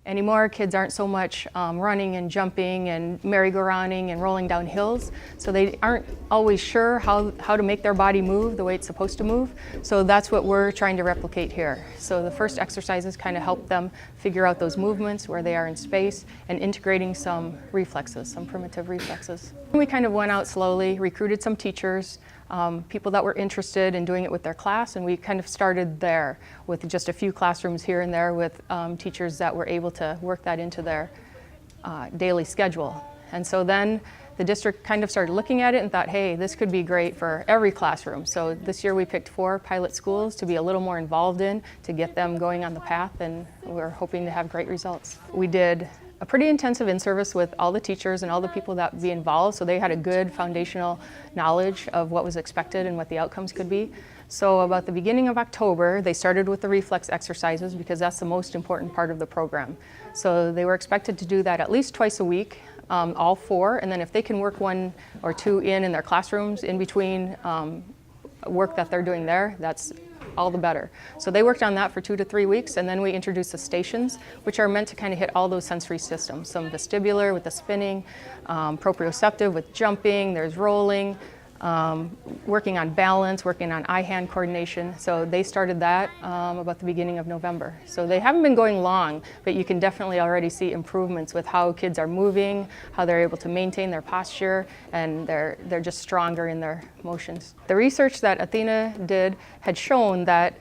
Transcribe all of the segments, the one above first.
Anymore, kids aren't so much running and jumping and merry-go-rounding and rolling down hills, so they aren't always sure how to make their body move the way it's supposed to move. So that's what we're trying to replicate here. So the first exercises kind of help them figure out those movements, where they are in space, and integrating some reflexes, some primitive reflexes. We kind of went out slowly, recruited some teachers, people that were interested in doing it with their class, and we kind of started there with just a few classrooms here and there with teachers that were able to work that into their daily schedule. And so then the district kind of started looking at it and thought, hey, this could be great for every classroom. So this year we picked 4 pilot schools to be a little more involved in, to get them going on the path, and we're hoping to have great results. We did a pretty intensive in-service with all the teachers and all the people that would be involved, so they had a good foundational knowledge of what was expected and what the outcomes could be. So about the beginning of October, they started with the reflex exercises, because that's the most important part of the program. So they were expected to do that at least twice a week, all 4, and then if they can work 1 or 2 in their classrooms in between work that they're doing there, that's all the better. So they worked on that for 2 to 3 weeks, and then we introduced the stations, which are meant to kind of hit all those sensory systems. Some vestibular with the spinning, proprioceptive with jumping, there's rolling, working on balance, working on eye-hand coordination. So they started that about the beginning of November. So they haven't been going long, but you can definitely already see improvements with how kids are moving, how they're able to maintain their posture, and they're just stronger in their motions. The research that Athena did had shown that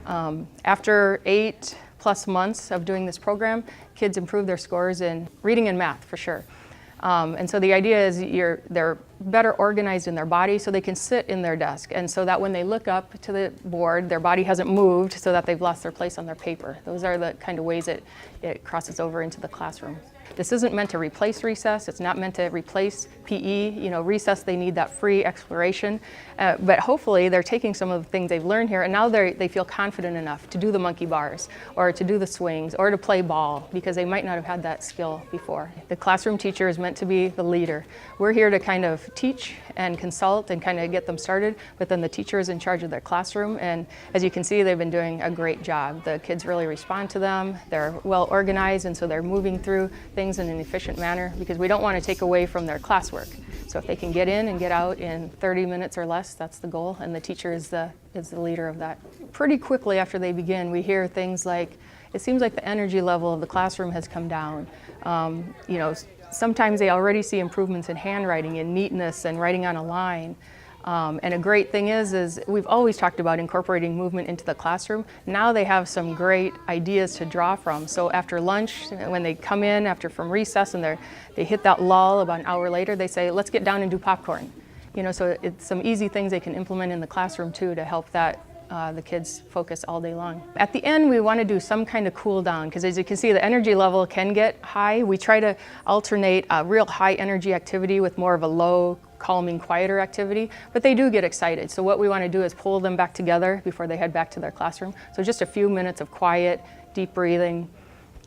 after 8+ months of doing this program, kids improve their scores in reading and math for sure. And so the idea is they're better organized in their body, so they can sit in their desk, and so that when they look up to the board, their body hasn't moved, so that they've lost their place on their paper. Those are the kind of ways it crosses over into the classroom. This isn't meant to replace recess. It's not meant to replace PE. You know, recess, they need that free exploration. But hopefully they're taking some of the things they've learned here, and now they feel confident enough to do the monkey bars, or to do the swings, or to play ball, because they might not have had that skill before. The classroom teacher is meant to be the leader. We're here to kind of teach and consult and kind of get them started, but then the teacher is in charge of their classroom, and as you can see, they've been doing a great job. The kids really respond to them. They're well organized, and so they're moving through things in an efficient manner, because we don't want to take away from their classwork. So if they can get in and get out in 30 minutes or less, that's the goal, and the teacher is the leader of that. Pretty quickly after they begin, we hear things like, it seems like the energy level of the classroom has come down. You know, sometimes they already see improvements in handwriting and neatness and writing on a line. And a great thing is we've always talked about incorporating movement into the classroom. Now they have some great ideas to draw from. So after lunch, when they come in from recess and they hit that lull about an hour later, they say, let's get down and do popcorn. You know, so it's some easy things they can implement in the classroom too, to help that the kids focus all day long. At the end, we want to do some kind of cool down, because as you can see, the energy level can get high. We try to alternate a real high energy activity with more of a low, calming, quieter activity, but they do get excited. So what we want to do is pull them back together before they head back to their classroom. So just a few minutes of quiet, deep breathing,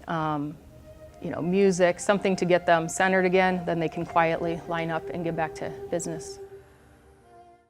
you know, music, something to get them centered again, then they can quietly line up and get back to business.